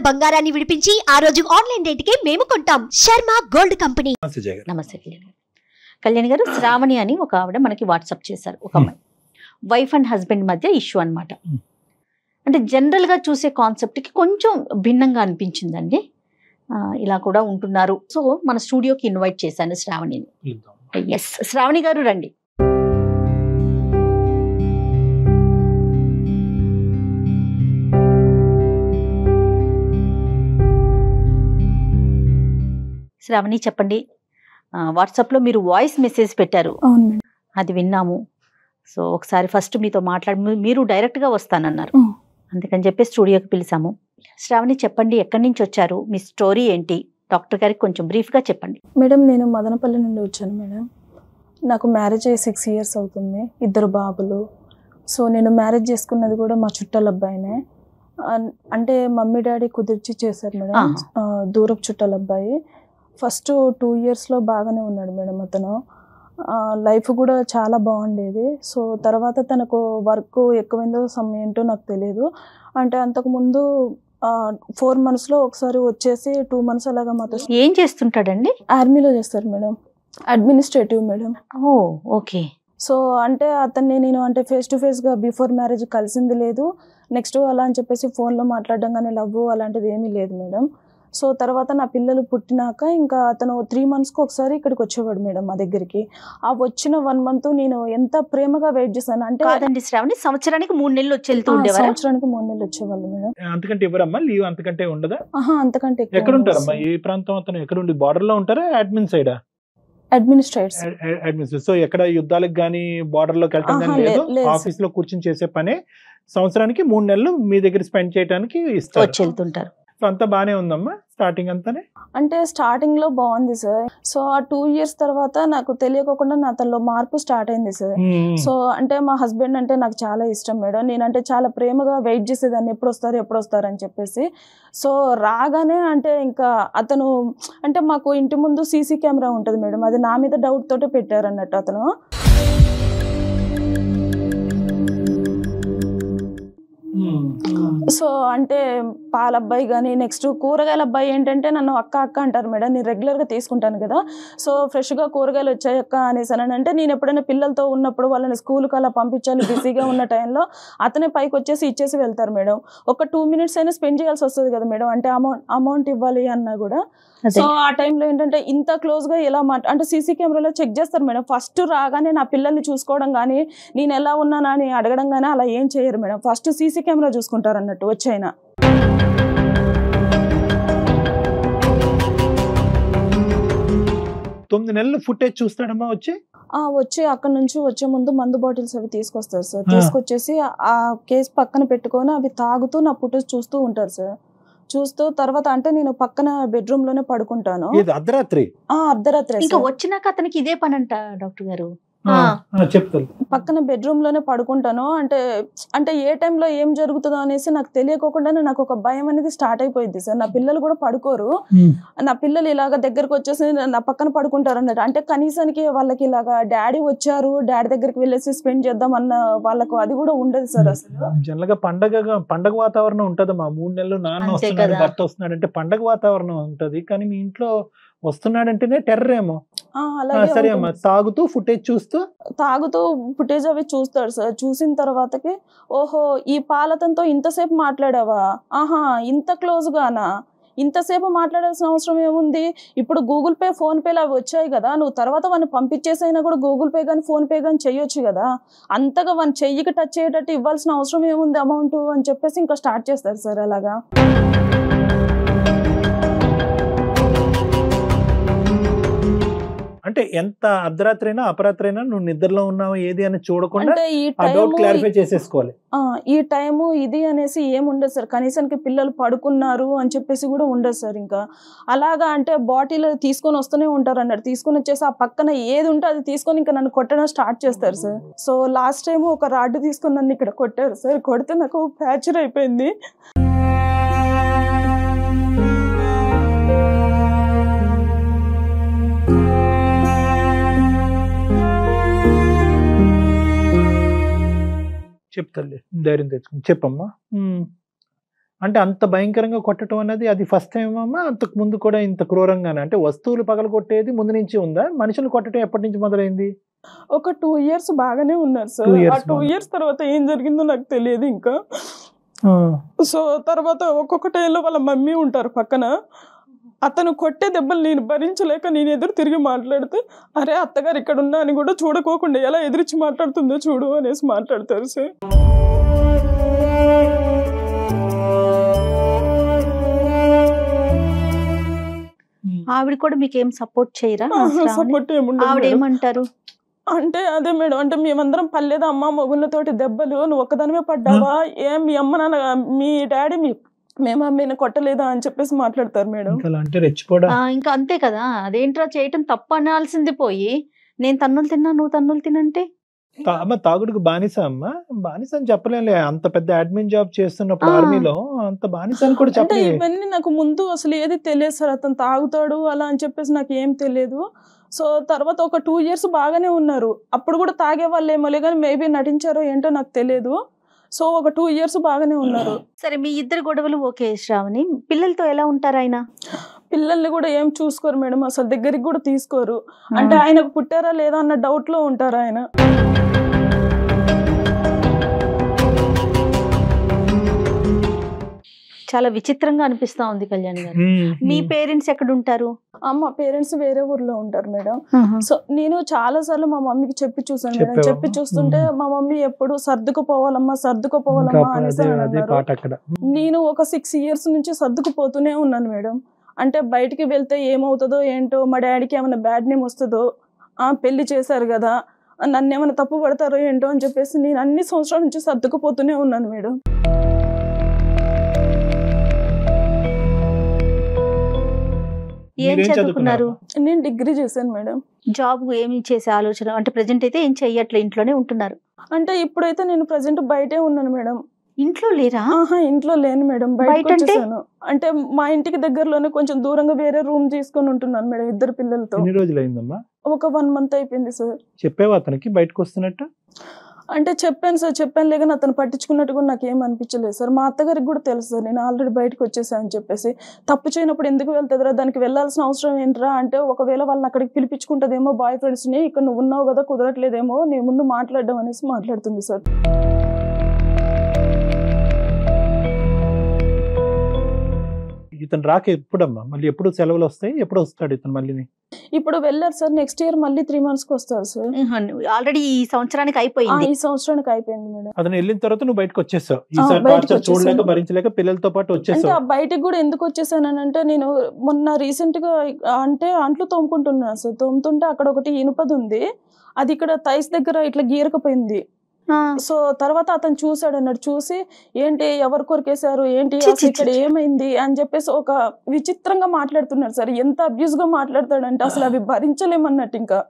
బంగారాన్ని విడిపించి ఆ రోజు ఆన్లైన్ రేటుకే మేము కొంటాం. Sharma gold company. నమస్తే కళ్యాణి గారు. శ్రావణి అని ఒక ఆవిడ మనకి వాట్సాప్ చేశారు. ఒక అమ్మాయి వైఫ్ అండ్ హస్బెండ్ మధ్య ఇష్యూ అనమాట. అంటే జనరల్ గా చూసే కాన్సెప్ట్ కి కొంచెం భిన్నంగా అనిపించిందండి. ఇలా కూడా ఉంటున్నారు. సో మన స్టూడియోకి ఇన్వైట్ చేశాను శ్రావణిని. ఎస్, శ్రావణి గారు రండి. శ్రావణి చెప్పండి. వాట్సాప్లో మీరు వాయిస్ మెసేజ్ పెట్టారు, అది విన్నాము. సో ఒకసారి ఫస్ట్ మీతో మాట్లాడి మీరు డైరెక్ట్గా వస్తానన్నారు, అందుకని చెప్పి స్టూడియోకి పిలిచాము. శ్రావణి చెప్పండి, ఎక్కడి నుంచి వచ్చారు, మీ స్టోరీ ఏంటి, డాక్టర్ గారికి కొంచెం బ్రీఫ్గా చెప్పండి. మేడం, నేను మదనపల్లి నుండి వచ్చాను మేడం. నాకు మ్యారేజ్ అయ్యి 6 years అవుతుంది, 2 బాబులు. సో నేను మ్యారేజ్ చేసుకున్నది కూడా మా చుట్టాల అబ్బాయినే. అంటే మమ్మీ డాడీ కుదిర్చి చేశారు మేడం, దూరపు చుట్టాల అబ్బాయి. ఫస్ట్ 2 yearsలో బాగానే ఉన్నాడు మేడం. అతను లైఫ్ కూడా చాలా బాగుండేది. సో తర్వాత తనకు వర్క్ ఎక్కువైందో ఏంటో నాకు తెలియదు. అంటే అంతకుముందు 4 monthsలో ఒకసారి వచ్చేసి 2 months అలాగా మాతో. ఏం చేస్తుంటాడండి? ఆర్మీలో చేస్తారు మేడం, అడ్మినిస్ట్రేటివ్ మేడం. ఓ ఓకే. సో అంటే అతన్ని నేను అంటే ఫేస్ టు ఫేస్గా బిఫోర్ మ్యారేజ్ కలిసింది లేదు. నెక్స్ట్ అలా అని చెప్పేసి ఫోన్లో మాట్లాడడం కానీ లవ్ అలాంటిది ఏమీ లేదు మేడం. సో తర్వాత నా పిల్లలు పుట్టినాక ఇంకా అతను 3 monthsకి ఒకసారి ఇక్కడికి వచ్చేవాడు మేడం మా దగ్గరికి. ఆ వచ్చిన 1 month నేను ఎంత ప్రేమగా వెయిట్ చేశాను అంటే. కాదండి శ్రావణి, సంవత్సరానికి 3 నెలలు వచ్చి వెళ్తూ ఉండేవారు? సంవత్సరానికి 3 నెలలు వచ్చేవాళ్ళు మేడం. అంతకంటే ఎవరమ్మా లీవ్? అంతకంటే ఉండదా? అంతకంటే ఎక్కడ ఉంటారమ్మా? ఏ ప్రాంతం అతను? ఎక్కడ ఉండి? బార్డర్ లో ఉంటారా, అడ్మిన్ సైడా? అడ్మినిస్ట్రేటర్. సో ఎక్కడ యుద్ధాలకు గానీ బార్డర్ లోకి వెళ్ళటం కానీ లేదు, ఆఫీస్ లో కూర్చొని చేసే పనే. సంవత్సరానికి 3 నెలలు మీ దగ్గర స్పెండ్ చేయడానికి ఇస్తారు, వచ్చి వెళ్తుంటారు. సో అంతా బానే ఉందమ్మా స్టార్టింగ్ అంతానే? అంటే స్టార్టింగ్ లో బాగుంది సార్. సో ఆ 2 years తర్వాత నాకు తెలియకుండా నా తనలో మార్పు స్టార్ట్ అయింది సార్. సో అంటే మా హస్బెండ్ అంటే నాకు చాలా ఇష్టం మేడం. నేనంటే చాలా ప్రేమగా వెయిట్ చేసేదాన్ని, ఎప్పుడు వస్తారు అని చెప్పేసి. సో రాగానే అంటే ఇంకా అతను అంటే మాకు ఇంటి ముందు సీసీ కెమెరా ఉంటుంది మేడం, అది నా మీద డౌట్ తోటే పెట్టారు అన్నట్టు అతను. సో అంటే పాల అబ్బాయి కానీ నెక్స్ట్ కూరగాయల అబ్బాయి ఏంటంటే నన్ను అక్క అంటారు మేడం. నేను రెగ్యులర్గా తీసుకుంటాను కదా. సో ఫ్రెష్గా కూరగాయలు వచ్చాయి అక్క అనేసి అని అంటే నేను ఎప్పుడైనా పిల్లలతో ఉన్నప్పుడు వాళ్ళని స్కూల్కి అలా పంపించాలి బిజీగా ఉన్న టైంలో అతనే పైకి వచ్చేసి ఇచ్చేసి వెళ్తారు మేడం. ఒక 2 minutes అయినా స్పెండ్ చేయాల్సి వస్తుంది కదా మేడం, అంటే అమౌంట్ ఇవ్వాలి అన్నా కూడా. సో ఆ టైంలో ఏంటంటే ఇంత క్లోజ్గా ఎలా అంటే సీసీ కెమెరాలో చెక్ చేస్తారు మేడం. ఫస్ట్ రాగానే నా పిల్లల్ని చూసుకోవడం కానీ నేను ఎలా ఉన్నానా అని అడగడం కానీ అలా ఏం చేయరు మేడం. ఫస్ట్ సీసీ కెమెరా చూసుకుంటారు అన్నట్టు వచ్చైనా. 9 నెలలు ఫుటేజ్ చూస్తాడమ్మా వచ్చి అక్కడ నుంచి వచ్చే ముందు మందు బాటిల్స్ అవి తీసుకొస్తారు సార్. తీసుకొచ్చేసి ఆ కేసు పక్కన పెట్టుకొని అవి తాగుతూ నా ఫుటేజ్ చూస్తూ ఉంటారు సార్. చూస్తూ తర్వాత అంటే నేను పక్కన బెడ్రూమ్ లోనే పడుకుంటాను. అర్ధరాత్రి ఇంకా వచ్చినాక అతనికి ఇదే పని అంట డాక్టర్ గారు. చెప్తాను, పక్కన బెడ్రూమ్ లోనే పడుకుంటాను. అంటే ఏ టైంలో ఏం జరుగుతుందో అనేసి నాకు తెలియకోకుండానే నాకు ఒక భయం అనేది స్టార్ట్ అయిపోయింది సార్. నా పిల్లలు కూడా పడుకోరు, నా పిల్లలు ఇలాగ దగ్గరకు వచ్చేసి నా పక్కన పడుకుంటారు అన్నట్టు. అంటే కనీసానికి వాళ్ళకి ఇలాగా డాడీ వచ్చారు, డాడీ దగ్గరికి వెళ్ళేసి స్పెండ్ చేద్దాం అన్న వాళ్ళకు అది కూడా ఉండదు సార్. అసలు జనరల్ గా పండగ వాతావరణం ఉంటదమ్మా. 3 నెలలు నాన్న వస్తున్నాడు, భర్త వస్తున్నాడు అంటే పండగ వాతావరణం ఉంటది. కానీ మీ ఇంట్లో వస్తున్నాడంటేనే టెర్రర్ ఏమో. సరే అమ్మా, తాగుతూ ఫుటేజ్ అవి చూస్తాడు సార్. చూసిన తర్వాతకి ఓహో ఈ పాలతంతో ఇంతసేపు మాట్లాడావా, ఇంత క్లోజ్ గానా, ఇంతసేపు మాట్లాడాల్సిన అవసరం ఏముంది, ఇప్పుడు గూగుల్ పే ఫోన్ పేలు అవి వచ్చాయి కదా, నువ్వు తర్వాత వాడిని పంపించేసైనా కూడా గూగుల్ పే కానీ ఫోన్ పే కానీ చెయ్యొచ్చు కదా, అంతగా వాడిని చెయ్యికి టచ్ అయ్యేటట్టు ఇవ్వాల్సిన అవసరం ఏముంది అమౌంట్ అని చెప్పేసి ఇంకా స్టార్ట్ చేస్తారు సార్ అలాగా. అంటే ఎంత అర్ధరాత్రి అయినా అపరాత్రి అయినా నువ్వు నిద్రలో ఉన్నావు ఏది అని చూడకుండా క్లారిఫై చేసేసుకోవాలి. ఈ టైము ఇది అనేసి ఏముండదు సార్. కనీసానికి పిల్లలు పడుకున్నారు అని చెప్పేసి కూడా ఉండదు సార్. ఇంకా అలాగా అంటే బాటిల్ తీసుకొని వస్తూనే ఉంటారు అన్నట్టు. తీసుకొని వచ్చేసి ఆ పక్కన ఏది ఉంటే అది తీసుకొని ఇంకా నన్ను కొట్టడం స్టార్ట్ చేస్తారు సార్. సో లాస్ట్ టైం ఒక రాడ్ తీసుకొని నన్ను ఇక్కడ కొట్టారు సార్. కొడితే నాకు ఫ్రాక్చర్ అయిపోయింది. చెప్తాలే, ధైర్యం తెచ్చుకుని చెప్పమ్మా. అంటే అంత భయంకరంగా కొట్టడం అనేది అది ఫస్ట్ టైం అమ్మా? అంతకు ముందు కూడా ఇంత క్రూరంగానే అంటే వస్తువులు పగలగొట్టేది ముందు నుంచి ఉందా? మనుషులు కొట్టడం ఎప్పటి నుంచి మొదలైంది? ఒక 2 years బాగానే ఉన్నారు సార్. 2 ఆ years 2 years తర్వాత ఏం జరిగిందో నాకు తెలియదు ఇంకా. సో తర్వాత ఒక్కొక్క టైంలో వాళ్ళ మమ్మీ ఉంటారు పక్కన. అతను కొట్టే దెబ్బలు నేను భరించలేక నేను ఎదురు తిరిగి మాట్లాడితే, అరే అత్తగారు ఇక్కడ ఉన్నా అని కూడా చూడకోకుండా ఎలా ఎదురిచ్చి మాట్లాడుతుందో చూడు అనేసి మాట్లాడతారు సార్. ఆవిడ కూడా మీకు ఏం సపోర్ట్ చేయరా? సపోర్ట్ ఆవిడ ఏముండదు. ఏమంటారు? అంటే అదే మేడం, అంటే మేమందరం పర్లేదు అమ్మ మొగుళ్ళతోటి దెబ్బలు నువ్వు ఒక్కదానివే పడ్డావా, ఏం మీ అమ్మ నాన్న మీ డాడీ మేము అమ్మని కొట్టలేదా అని చెప్పేసి మాట్లాడతారు మేడం. అంటే రెచ్చిపోవడం ఇంకా అంతే కదా. అదేంట్రా చేయటం తప్పు అనాల్సింది పోయి నేను తన్నులు తిన్నా నువ్వు తన్నులు తినంటే అమ్మ తాగుడుకు బానిస అమ్మ. బానిస అని చెప్పలేంలే, అంత పెద్ద అడ్మిన్ జాబ్ చేస్తున్నప్పుడు ఆర్మీలో అంత బానిస అని కూడా అంటే చెప్పలే. ఇవన్నీ నాకు ముందు అసలు ఏది తెలియదు సార్. అతను తాగుతాడు అలా అని చెప్పేసి నాకు ఏం తెలియదు. సో తర్వాత ఒక 2 years బాగానే ఉన్నారు. అప్పుడు కూడా తాగే వాళ్ళు ఏమోలే కానీ మేబీ నటించారో ఏంటో నాకు తెలియదు. సో ఒక 2 years బాగానే ఉన్నారు. సరే, మీ ఇద్దరు గొడవలు ఓకే శ్రావణి. పిల్లలతో ఎలా ఉంటారు ఆయన? పిల్లల్ని కూడా ఏం చూసుకోరు మేడం, అసలు దగ్గరికి కూడా తీసుకోరు. అంటే ఆయనకు పుట్టారా లేదా అన్న డౌట్ లో ఉంటారు ఆయన. చాలా విచిత్రంగా అనిపిస్తా ఉంది కళ్యాణ్ గారు. మీ పేరెంట్స్ ఎక్కడ ఉంటారు? మా పేరెంట్స్ వేరే ఊర్లో ఉంటారు మేడం. సో నేను చాలా సార్లు మా మమ్మీకి చెప్పి చూసాను మేడం. చెప్పి చూస్తుంటే మా మమ్మీ ఎప్పుడు సర్దుకుపోవాలమ్మా అనేసి అన్నారు. నేను ఒక 6 years నుంచి సర్దుకుపోతూనే ఉన్నాను మేడం. అంటే బయటికి వెళ్తే ఏమవుతుందో ఏంటో, మా డాడీకి ఏమైనా బ్యాడ్ నేమ్ వస్తుందో, పెళ్లి చేశారు కదా నన్ను ఏమైనా తప్పు పడతారో ఏంటో అని చెప్పేసి నేను అన్ని సంవత్సరాల నుంచి సర్దుకుపోతూనే ఉన్నాను మేడం. ఏం చదువుకున్నారు? నేను డిగ్రీ చేశాను మేడం. జాబ్ ఏమి చేసే ఆలోచన అంటే ప్రెజెంట్ అయితే ఏం చెయ్యట్లే, ఇంట్లోనే ఉంటున్నారు? అంటే ఇప్పుడైతే నేను ప్రెజెంట్ బయటే ఉన్నాను మేడం. ఇంట్లో లేరా? ఇంట్లో లేను మేడం, బయటకు వచ్చేసాను. అంటే మా ఇంటికి దగ్గరలోనే కొంచెం దూరంగా వేరే రూమ్ తీసుకొని ఉంటున్నాను మేడం 2 పిల్లలతో. ఎన్ని రోజులు అయిందమ్మా? ఒక 1 month అయిపోయింది సార్. చెప్పావా అతనికి బయటకు వస్తున్నట్టు? అంటే చెప్పాను సార్, చెప్పాను లేక అతను పట్టించుకున్నట్టు కూడా నాకు ఏం అనిపించలేదు సార్. మా అత్తగారికి కూడా తెలుసు సార్ నేను ఆల్రెడీ బయటకు వచ్చేసాను అని చెప్పేసి. తప్పు చేయనప్పుడు ఎందుకు వెళ్తుందిరా, దానికి వెళ్ళాల్సిన అవసరం ఏంట్రా అంటే, ఒకవేళ వాళ్ళని అక్కడికి పిలిపించుకుంటుందేమో బాయ్ ఫ్రెండ్స్ని, ఇక్కడ నువ్వు ఉన్నావు కదా కుదరట్లేదేమో నీ ముందు మాట్లాడడం అనేసి మాట్లాడుతుంది సార్. ఇతను రాక ఎప్పుడమ్మా? మళ్ళీ ఎప్పుడు సెలవులు వస్తాయి? ఎప్పుడు వస్తాడు ఇతను మళ్ళీ? ఇప్పుడు వెళ్ళారు సార్, నెక్స్ట్ ఇయర్ మళ్ళీ 3 months కి వస్తారు సార్. ఆల్రెడీ ఈ సంవత్సరానికి అయిపోయింది. ఈ సంవత్సరానికి అయిపోయింది మేడం. అతను వెళ్ళిన తర్వాత నువ్వు బయటకు వచ్చేసావు. ఈసారి చూడలేక భరించలేక పిల్లలతో పాటు వచ్చేసావు. అంటే బయటకు కూడా ఎందుకు వచ్చేసాను అంటే, నేను మొన్న రీసెంట్ గా అంటే అంట్లు తోముకుంటున్నాను సార్. తోముతుంటే అక్కడ ఒకటి ఇనుపది ఉంది, అది ఇక్కడ థైస్ దగ్గర ఇట్లా గీరకపోయింది. సో తర్వాత అతను చూసాడు అన్నాడు. చూసి ఏంటి ఎవరు కొరికేశారు ఏంటి ఇక్కడ ఏమైంది అని చెప్పేసి ఒక విచిత్రంగా మాట్లాడుతున్నాడు సార్. ఎంత అబ్యూస్ గా మాట్లాడతాడంటే అసలు అవి భరించలేమన్నట్టు. ఇంకా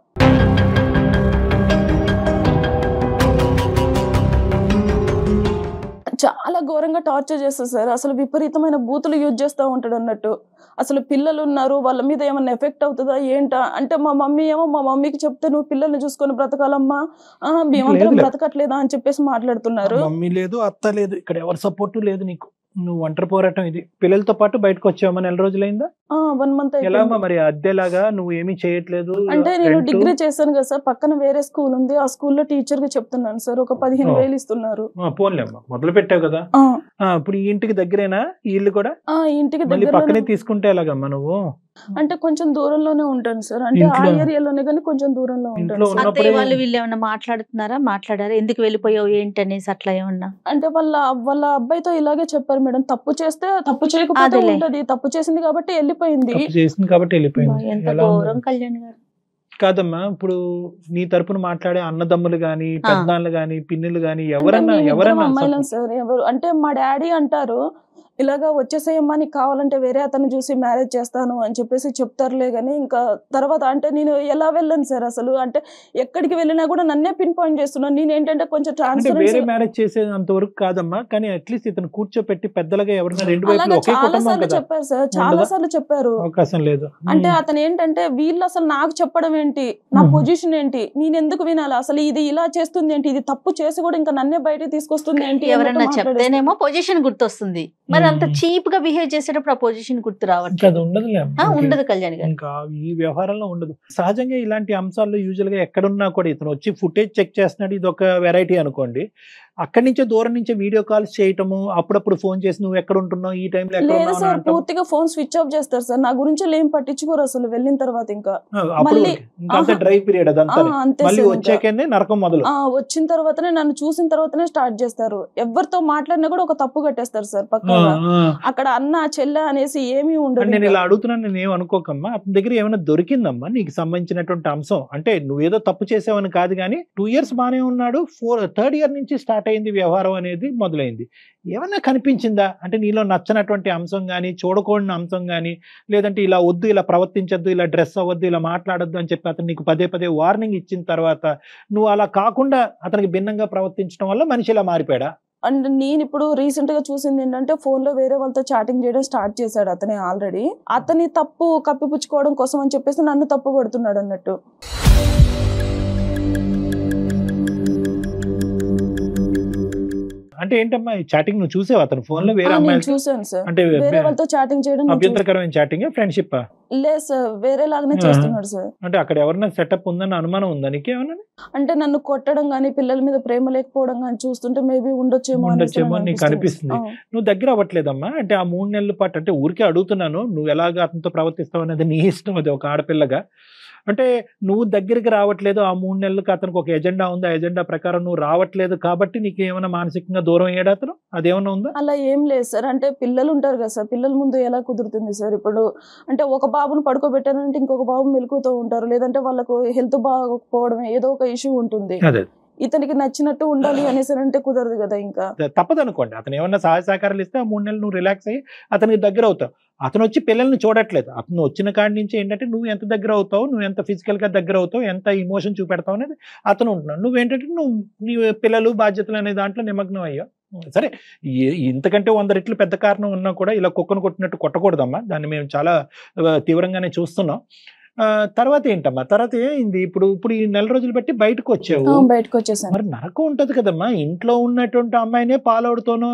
చాలా ఘోరంగా టార్చర్ చేస్తారు సార్. అసలు విపరీతమైన బూతులు యూజ్ చేస్తూ ఉంటాడు అన్నట్టు. అసలు పిల్లలు ఉన్నారు, వాళ్ళ మీద ఏమన్నా ఎఫెక్ట్ అవుతుందా ఏంటా అంటే, మా మమ్మీ ఏమో మా మమ్మీకి చెప్తే నువ్వు పిల్లల్ని చూసుకొని బ్రతకాలమ్మా, మేమందరం బ్రతకట్లేదా అని చెప్పేసి మాట్లాడుతున్నారు. మమ్మీ లేదు, అత్త లేదు, ఇక్కడ ఎవరి సపోర్టు లేదు నీకు. నువ్వు ఒంటరి పోరాటం ఇది. పిల్లలతో పాటు బయటకు వచ్చావా? నెల రోజులైందా? 1 month. ఎలా మరి అద్దెలాగా నువ్వు ఏమీ చేయట్లేదు? అంటే నేను డిగ్రీ చేశాను కదా సార్, పక్కన వేరే స్కూల్ ఉంది, ఆ స్కూల్లో టీచర్ గా చెప్తున్నాను సార్. ఒక 15,000 ఇస్తున్నారు. పోన్లేమ్మా, మొదలు పెట్టావు కదా. ఇప్పుడు ఈ ఇంటికి దగ్గరేనా ఇల్లు కూడా? ఇంటికి దగ్గర పక్కనే తీసుకుంటే ఎలాగమ్మా నువ్వు? అంటే కొంచెం దూరంలోనే ఉంటాను సార్. అంటే ఆ ఏరియాలోనే కానీ కొంచెం దూరంలో ఉంటాను. అత్తయ్య వాళ్ళు వీళ్ళు ఏమన్నా మాట్లాడారా ఎందుకు వెళ్ళిపోయావు ఏంటి అనేసి అట్లా ఏమన్నా? అంటే వాళ్ళ అబ్బాయితో ఇలాగే చెప్పారు మేడం, తప్పు చేస్తే తప్పు చేయకపోతే ఉంటది, తప్పు చేసింది కాబట్టి వెళ్ళిపోయింది. ఎంత ఘోరం కళ్యాణ్ గారు. కాదమ్మా, ఇప్పుడు నీ తరపున మాట్లాడే అన్నదమ్ములు గాని, పెద్దనాన్నలు గాని, పిన్నులు గాని ఎవరన్నా అమ్మాయిలం సార్. ఎవరు అంటే మా డాడీ అంటారు, ఇలాగా వచ్చేసేయమ్మా నీకు కావాలంటే వేరే అతను చూసి మ్యారేజ్ చేస్తాను అని చెప్పేసి చెప్తారులే. కానీ ఇంకా తర్వాత అంటే నేను ఎలా వెళ్ళాను సార్ అసలు. అంటే ఎక్కడికి వెళ్ళినా కూడా నన్నే పిన్ పాయింట్ చేస్తున్నాను. నేను ఏంటంటే కొంచెం ట్రాన్స్ఫర్ వేరే మ్యారేజ్ చేసేది అంతవరకు కాదమ్మా, కానీ అట్లీస్ట్ ఇతను కూర్చోపెట్టి పెద్దలుగా ఎవరైనా 2 వైపులు ఒకే కుటుంబం కదా చెప్పారు సార్, చాలా సార్లు చెప్పారు. అవకాశం లేదు. అంటే అతను ఏంటంటే వీళ్ళు అసలు నాకు చెప్పడం ఏంటి, నా పొజిషన్ ఏంటి, నేను ఎందుకు వినాలి, అసలు ఇది ఇలా చేస్తుంది ఏంటి, ఇది తప్పు చేసి కూడా ఇంకా నన్నే బయట తీసుకొస్తుంది ఏంటి. ఎవరన్నా చెప్తేనేమో పొజిషన్ గుర్తొస్తుంది, మరి అంత చీప్ గా బిహేవ్ చేసేటప్పుడు ఆ పొజిషన్ గుర్తు ఇంకా రావట్లేదు. అది ఉండదులే ఉండదు కళ్యాణ్ గారు. ఇంకా ఈ వ్యవహారంలో ఉండదు. సహజంగా ఇలాంటి అంశాల్లో యూజువల్ గా ఎక్కడున్నా కూడా ఇతను వచ్చి ఫుటేజ్ చెక్ చేస్తున్నాడు, ఇది ఒక వెరైటీ అనుకోండి. అక్కడి నుంచే దూరం నుంచే వీడియో కాల్స్ చేయటము, అప్పుడప్పుడు ఫోన్ చేసి నువ్వు ఎక్కడ ఉంటున్నావు, ఈ టైంలో ఎక్కడ లేదు ఉన్నావు సార్, అంటాం. పూర్తిగా ఫోన్ స్విచ్ ఆఫ్ చేస్తారు సార్. నా గురించి ఏం పట్టించుకోరు అసలు వెళ్ళిన తర్వాత. ఇంకా అప్పుడు మళ్ళీ ఇంకా డ్రై పీరియడ్ అదంతా. అంతే మళ్ళీ సార్. ఇంకా వచ్చాకనే నరకం మొదలు. వచ్చిన తర్వాతనే, నన్ను చూసిన తర్వాతనే స్టార్ట్ చేస్తారు. ఎవరితో మాట్లాడినా కూడా ఒక తప్పు కట్టేస్తారు సార్ పక్కగా. అక్కడ అన్న చెల్లె అనేసి ఏమీ ఉండదు. నేను ఇలా అడుగుతున్నాను, నేను ఏం అనుకోకమ్మా. అతని దగ్గర ఏమైనా దొరికిందమ్మా నీకు సంబంధించినటువంటి అంశం? అంటే నువ్వేదో తప్పు చేసావని కాదు కానీ 2 years బానే ఉన్నాడు, 3rd year నుంచి స్టార్ట్ అయింది వ్యవహారం అనేది మొదలైంది. ఏమన్నా కనిపించిందా అంటే నీలో నచ్చనటువంటి అంశం కానీ, చూడకూడని అంశం కానీ, లేదంటే ఇలా వద్దు, ఇలా ప్రవర్తించొద్దు, ఇలా డ్రెస్ అవ్వద్దు, ఇలా మాట్లాడొద్దు అని చెప్పి అతను నీకు పదే పదే వార్నింగ్ ఇచ్చిన తర్వాత నువ్వు అలా కాకుండా అతనికి భిన్నంగా ప్రవర్తించడం వల్ల మనిషి ఇలా మారిపోయాడా? అండ్ నేను ఇప్పుడు రీసెంట్ గా చూసింది ఏంటంటే, ఫోన్ లో వేరే వాళ్ళతో చాటింగ్ చేయడం స్టార్ట్ చేశాడు అతనే ఆల్రెడీ. అతని తప్పు కప్పిపుచ్చుకోవడం కోసం అని చెప్పేసి నన్ను తప్పు పడుతున్నాడు అన్నట్టు. అంటే ఏంటమ్మా ఈ చాటింగ్ నువ్వు చూసావు అతను ఫోన్ లో వేరే నేను అమ్మాయిలు? చూసాను సార్. అంటే వేరే వాళ్ళతో చాటింగ్ చేయడం నేను అభ్యంతరకరమైన చాటింగ్, ఫ్రెండ్షిప్? లేదు సార్, వేరే లాగానే చేస్తున్నాడు సార్. అంటే అక్కడ ఎవరైనా సెటప్ ఉందని అనుమానం ఉందా నీకేమన్నా? అంటే నన్ను కొట్టడం గానీ, పిల్లల మీద ప్రేమ లేకపోవడం గానీ చూస్తుంటే మేబీ ఉండొచ్చేమో నీకు అనిపిస్తుంది. నువ్వు దగ్గర అవ్వట్లేదమ్మా? అంటే ఆ 3 నెలల పాటు, అంటే ఊరికే అడుగుతున్నాను, నువ్వు ఎలాగ అతనితో ప్రవర్తిస్తావు అనేది నీ ఇష్టం, అది ఒక ఆడపిల్లగా. అంటే నువ్వు దగ్గరికి రావట్లేదు, ఆ 3 నెలలకు అతనికి ఒక ఎజెండా ఉంది, ఆ ఎజెండా ప్రకారం నువ్వు రావట్లేదు కాబట్టి నీకు ఏమైనా మానసికంగా దూరం అయ్యాడు అతను? అదేమన్నా ఉందా? అలా ఏం లేదు సార్. అంటే పిల్లలు ఉంటారు కదా సార్, పిల్లల ముందు ఎలా కుదురుతుంది సార్? ఇప్పుడు అంటే ఒక బాబును పడుకోబెట్టారంటే ఇంకొక బాబు మెలుకుతూ ఉంటారు, లేదంటే వాళ్ళకు హెల్త్ బాగోకపోవడం ఏదో ఒక ఇష్యూ ఉంటుంది. అదే ఇతనికి నచ్చినట్టు ఉండాలి అనేసి అంటే కుదరదు కదా. ఇంకా తప్పదు అనుకోండి, అతను ఏమన్నా సహాయ సహకారాలు ఇస్తే ఆ 3 నెలలు నువ్వు రిలాక్స్ అయ్యి అతనికి దగ్గర అవుతావు. అతను వచ్చి పిల్లల్ని చూడట్లేదు. అతను వచ్చిన కాడి నుంచి ఏంటంటే నువ్వు ఎంత దగ్గర అవుతావు, నువ్వు ఎంత ఫిజికల్ గా దగ్గర అవుతావు, ఎంత ఇమోషన్ చూపెడతావు అనేది అతను ఉంటున్నాడు. నువ్వేంటంటే నీ పిల్లలు బాధ్యతలు అనే దాంట్లో నిమగ్నం అయ్యావు. సరే, ఇంతకంటే 100 రెట్లు పెద్ద కారణం ఉన్నా కూడా ఇలా కుక్కను కొట్టినట్టు కొట్టకూడదమ్మా. దాన్ని మేము చాలా తీవ్రంగానే చూస్తున్నాం. తర్వాత ఏంటమ్మా, తర్వాత ఏంది? ఇప్పుడు ఈ 4 రోజులు బట్టి బయటకు వచ్చావు, బయటకు వచ్చేసాను. మరి నరకం ఉంటది కదమ్మా. ఇంట్లో ఉన్నటువంటి అమ్మాయినే పాలవుడితోనో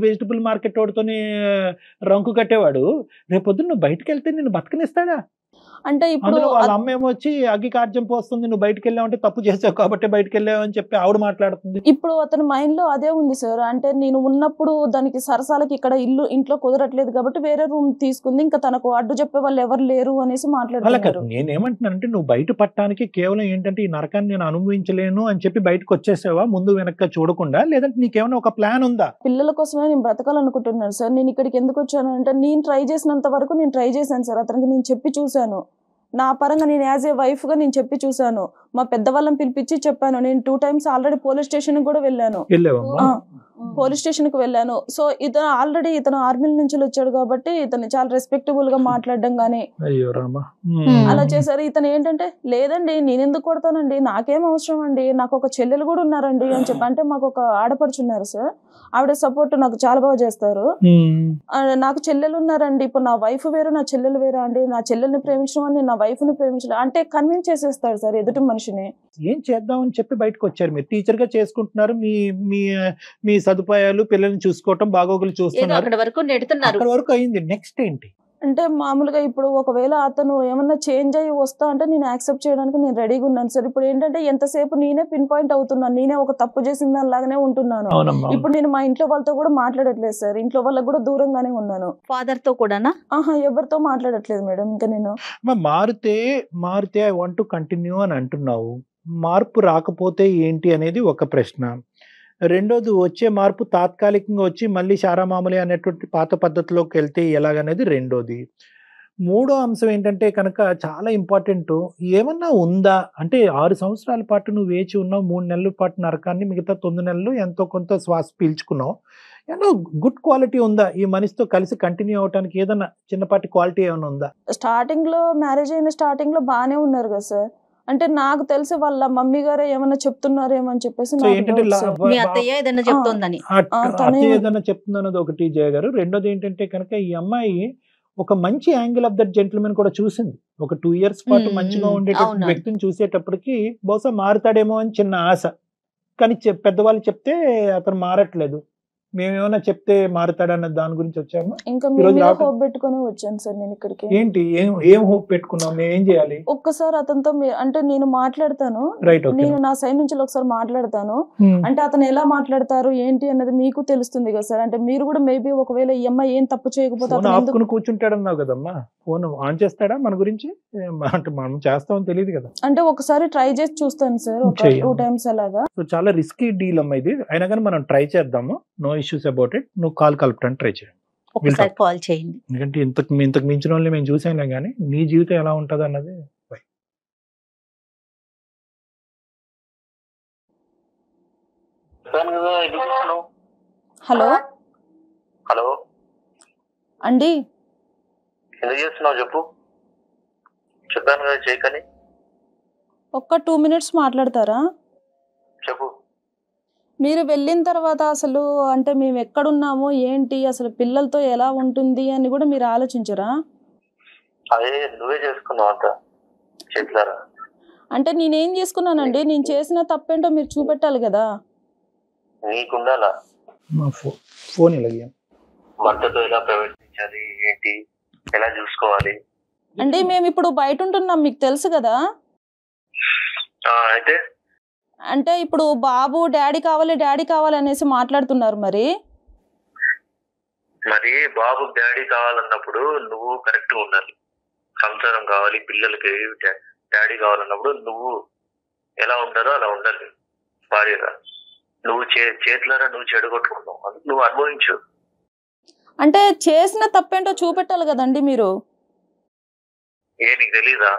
వెజిటబుల్ మార్కెట్ వాడితోనే రంకు కట్టేవాడు రేపొద్దున నువ్వు బయటకు వెళ్తే నిన్ను బతకనిస్తాడా? అంటే ఇప్పుడు వాళ్ళ అమ్మ ఏమో వచ్చి అగ్గి కార్యం పోస్తుంది, నువ్వు బయటకు వెళ్ళావంటే తప్పు చేసావు కాబట్టి బయటకు వెళ్ళావు అని చెప్పి ఆవిడ మాట్లాడుతుంది. ఇప్పుడు అతని మైండ్ లో అదే ఉంది సార్. అంటే నేను ఉన్నప్పుడు దానికి సరసాలకి ఇక్కడ ఇంట్లో కుదరట్లేదు కాబట్టి వేరే రూమ్ తీసుకుంది, ఇంకా తనకు అడ్డు చెప్పే వాళ్ళు ఎవరు లేరు అనేసి మాట్లాడుతున్నారు. నేనేమంటున్నానంటే నువ్వు బయట పట్టడానికి కేవలం ఏంటంటే ఈ నరకాన్ని నేను అనుభవించలేను అని చెప్పి బయటకు వచ్చేసావా ముందు వెనక చూడకుండా, లేదంటే నీకేమైనా ఒక ప్లాన్ ఉందా? పిల్లల కోసమే నేను బ్రతకాలనుకుంటున్నాను సార్. నేను ఇక్కడికి ఎందుకు వచ్చాను అంటే, నేను ట్రై చేసినంత వరకు నేను ట్రై చేశాను సార్. అతనికి నేను చెప్పి చూశాను, నా పరంగా నేను యాజ్ ఏ వైఫ్ గా నేను చెప్పి చూశాను. మా పెద్దవాళ్ళని పిలిపించి చెప్పాను. నేను 2 times ఆల్రెడీ పోలీస్ స్టేషన్ కూడా వెళ్ళాను. పోలీస్ స్టేషన్ కి వెళ్ళాను. సో ఇతను ఆర్మీ నుంచి వచ్చాడు కాబట్టి ఇతను చాలా రెస్పెక్టబుల్ గా మాట్లాడడం గానీ అలా చేశారు. ఇతను ఏంటంటే, లేదండి నేను ఎందుకు కొడతానండి, నాకేం అవసరం అండి, నాకు ఒక చెల్లెలు కూడా ఉన్నారండి అని చెప్పి. అంటే మాకు ఒక ఆడపడుచున్నారు సార్, ఆవిడ సపోర్ట్ నాకు చాలా బాగా చేస్తారు. నాకు చెల్లెలు ఉన్నారండి, ఇప్పుడు నా వైఫ్ వేరు నా చెల్లెలు వేరా అండి, నా చెల్లెల్ని ప్రేమించడం అని నా వైఫ్ ని ప్రేమించడం అంటే కన్విన్స్ చేసేస్తాడు సార్ ఎదుటి మనిషిని. ఏం చేద్దామని చెప్పి బయటకు వచ్చారు, మీరు టీచర్ గా చేసుకుంటున్నారు, మీ సదుపాయాలు పిల్లల్ని చూసుకోవటం బాగోగులు చూస్తున్నారు, అక్కడ వరకు అయింది. నెక్స్ట్ ఏంటి అంటే మామూలుగా ఇప్పుడు ఒకవేళ అతను ఏమన్నా చేంజ్ అయ్యి వస్తా అంటే నేను యాక్సెప్ట్ చేయడానికి నేను రెడీగా ఉన్నాను సార్. ఇప్పుడు ఏంటంటే ఎంతసేపు నేనే పిన్ పాయింట్ అవుతున్నాను, నేనే ఒక తప్పు చేసిన దానిలాగానే ఉంటున్నాను. ఇప్పుడు నేను మా ఇంట్లో వాళ్ళతో కూడా మాట్లాడట్లేదు సార్, ఇంట్లో వాళ్ళకి కూడా దూరంగానే ఉన్నాను. ఫాదర్ తో కూడా ఎవరితో మాట్లాడట్లేదు మేడం. ఇంకా నేను మారితే ఐ వాంట్ టు కంటిన్యూ అని అంటున్నావు, మార్పు రాకపోతే ఏంటి అనేది ఒక ప్రశ్న. రెండోది, వచ్చే మార్పు తాత్కాలికంగా వచ్చి మళ్ళీ శారామామూలి అనేటువంటి పాత పద్ధతిలోకి వెళ్తే ఎలాగనేది రెండోది. మూడో అంశం ఏంటంటే కనుక చాలా ఇంపార్టెంట్, ఏమన్నా ఉందా అంటే 6 సంవత్సరాల పాటు నువ్వు వేచి ఉన్నావు, 3 నెలల పాటు నరకాన్ని, మిగతా 9 నెలలు ఎంతో కొంత శ్వాస పీల్చుకున్నావు. ఏమన్నా గుడ్ క్వాలిటీ ఉందా ఈ మనిషితో కలిసి కంటిన్యూ అవడానికి? ఏదన్నా చిన్నపాటి క్వాలిటీ ఏమైనా ఉందా? స్టార్టింగ్ లో మ్యారేజ్ అయిన స్టార్టింగ్ లో బాగానే ఉన్నారు కదా సార్. అంటే నాకు తెలిసి వాళ్ళ మమ్మీ గారే ఏమన్నా చెప్తున్నారేమో అని చెప్పేసి ఏదైనా చెప్తుందన్నది ఒకటి జయ గారు. రెండోది ఏంటంటే కనుక ఈ అమ్మాయి ఒక మంచి యాంగిల్ ఆఫ్ దట్ జెంటిల్మెన్ కూడా చూసింది. ఒక 2 years పాటు మంచిగా ఉండేటటువంటి వ్యక్తిని చూసేటప్పటికి బహుశా మారుతాడేమో అని చిన్న ఆశ, కానీ పెద్దవాళ్ళు చెప్తే అతను మారట్లేదు. మేమేమైనా చెప్తే మారుతాడన్న దాని గురించి వచ్చామా? ఇంకా ఈ మీ రోజు మీద రావటం- హోప్ పెట్టుకొని వచ్చాను సార్ నేను ఇక్కడికి. ఏంటి ఏం హోప్ పెట్టుకున్నాం? మేము ఏం చేయాలి? ఒక్కసారి అతనితో అంటే నేను మాట్లాడతాను, రైట్, ఓకే. నేను నా సైడ్ నుంచి ఒకసారి మాట్లాడతాను. అంటే అతను ఎలా మాట్లాడతారు ఏంటి అన్నది మీకు తెలుస్తుంది కదా సార్. అంటే మీరు కూడా మేబీ ఒకవేళ ఈ అమ్మాయి ఏం తప్పు చేయకపోతే ఫోన్ అతను ఎందుకు ఆపుకుని కూర్చుంటాడన్నావు కదమ్మా, ఫోన్ ఆన్ చేస్తాడా మన గురించి? అంటే మనం చేస్తామని తెలియదు కదా. అంటే ఒకసారి ట్రై చేసి చూస్తాను సార్, ఒక చెయ్యమ్మా. 2 times అలాగా. సో చాలా రిస్కీ డీల్ అమ్మా ఇది. అయినా కానీ మనం ట్రై చేద్దాము, నో ఇష్యూస్ అబౌట్ ఇట్. నువ్వు కాల్ కలపడానికి ట్రై చేయండి, ఒకసారి కాల్ చేయండి. ఎందుకంటే ఇంతకు మించిన వాళ్ళని మేము చూసాంలే కానీ నీ జీవితం ఎలా ఉంటుంది అన్నది. హలో హలో, అండి, ఎందుకు చేస్తున్నావు చెప్పు. చెప్పాను కదా చేయకని. ఒక్క 2 minutes మాట్లాడతారా? చెప్పు. మీరు వెళ్ళిన తర్వాత అసలు అంటే మేము ఎక్కడున్నామో ఏంటి, అసలు పిల్లలతో ఎలా ఉంటుంది అని కూడా మీరు ఆలోచించరా? అదే నువ్వే చేసుకున్నావు అంత చేతులారా. అంటే నేనేం చేసుకున్నానండి, నేను చేసిన తప్పేంటో మీరు చూపెట్టాలి కదా. నీకుండాలా మా ఫోన్ ఇలాగే భర్తతో ఎలా ప్రవర్తించాలి, ఏంటి, ఎలా చూసుకోవాలి. అంటే మేము ఇప్పుడు బయట ఉంటున్నాం, మీకు తెలుసు కదా. అయితే అంటే ఇప్పుడు బాబు డాడీ కావాలి అనేసి మాట్లాడుతున్నారు. మరి మరి బాబు డాడీ కావాలన్నప్పుడు నువ్వు కరెక్ట్ గా ఉండాలి. సంసారం కావాలి, పిల్లలకి డాడీ కావాలన్నప్పుడు నువ్వు ఎలా ఉండాలో అలా ఉండాలి భార్యగా. నువ్వు చేతులారా నువ్వు చెడగొట్టుకున్నావు, అందుకు నువ్వు అనుభవించు. అంటే చేసిన తప్పేంటో చూపెట్టాలి కదండి మీరు. నీకు తెలీదా?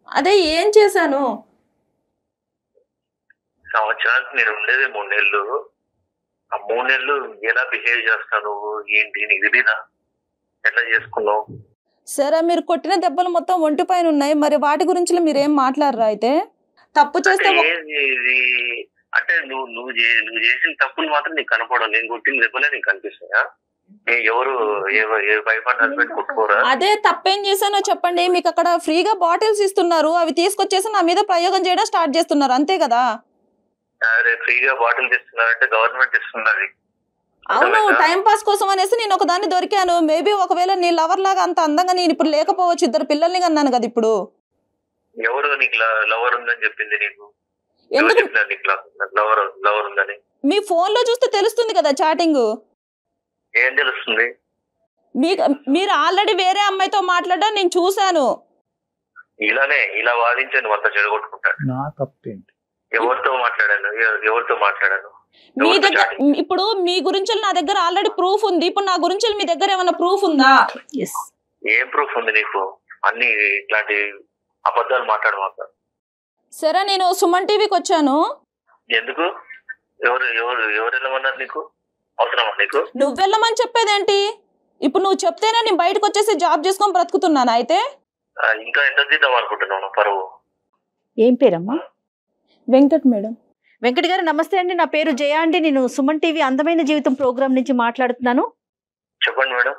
అదే ఏం చేశాను. సంవత్సరానికి నేను ఉండేది 3 నెలలు. ఆ 3 నెలలు ఎలా బిహేవ్ చేస్తావు నువ్వు, ఏంటి నీకు తెలీదా? ఎట్లా చేసుకున్నావు? సరే, మీరు కొట్టిన దెబ్బలు మొత్తం ఒంటి పైన ఉన్నాయి, మరి వాటి గురించి మీరు ఏం మాట్లాడరా? అయితే తప్పు చేస్తే అంటే నువ్వు చేసిన తప్పులు మాత్రం నీకు కనపడవు. నేను కొట్టిన దెబ్బలే నీకు కనిపిస్తాయా? ఎవరు ఏ వైఫ్ అండ్ హస్బెండ్ కొట్టుకోరా? అదే తప్పేం చేశానో చెప్పండి. మీకు అక్కడ ఫ్రీగా బాటిల్స్ ఇస్తున్నారు, అవి తీసుకొచ్చేసి నా మీద ప్రయోగం చేయడం స్టార్ట్ చేస్తున్నారు, అంతే కదా. అరే ఫ్రీగా బాటిల్ ఇస్తున్నారంటే గవర్నమెంట్ ఇస్తున్నది. అవును, టైం పాస్ కోసం అనేసి నేను ఒక దాన్ని దొరికాను. మేబీ ఒకవేళ నీ లవర్ లాగా అంత అందంగా నేను ఇప్పుడు లేకపోవచ్చు, 2 పిల్లల్ని కన్నాను కదా ఇప్పుడు. ఎవరు నీకు లవర్ ఉందని చెప్పింది? నీకు ఎందుకు లవర్ ఉందని మీ ఫోన్ లో చూస్తే తెలుస్తుంది కదా చాటింగ్. ఏం తెలుస్తుంది? మీరు ఆల్రెడీ వేరే అమ్మాయితో మాట్లాడడం నేను చూశాను. ఇలా వాదించాను అంతా చెడగొట్టుకుంటాను. నా తప్పేంటి? ఎవరితో మాట్లాడాను? మీ దగ్గర ఇప్పుడు మీ గురించి నా దగ్గర ఆల్రెడీ ప్రూఫ్ ఉంది. ఇప్పుడు నా గురించి మీ దగ్గర ఏమైనా ప్రూఫ్ ఉందా? ఏం ప్రూఫ్ ఉంది నీకు? అన్ని ఇట్లాంటి అబద్ధాలు మాట్లాడమాక. సరే, నేను సుమన్ టీవీకి వచ్చాను. ఎందుకు? ఎవరు వెళ్ళమన్నారు నీకు? అవసరమా నీకు? నువ్వు వెళ్ళమని చెప్పేదేంటి? ఇప్పుడు నువ్వు చెప్తేనే నేను బయటకు వచ్చేసి జాబ్ చేసుకొని బ్రతుకుతున్నాను. అయితే ఇంకా ఎంత తీద్దాం అనుకుంటున్నాను పరువు? ఏం పేరమ్మా? వెంకట్ మేడం. వెంకట్ గారు నమస్తే అండి, నా పేరు జయ అండి. నేను సుమన్ టీవీ అందమైన జీవితం ప్రోగ్రామ్ నుంచి మాట్లాడుతున్నాను. చెప్పండి మేడం.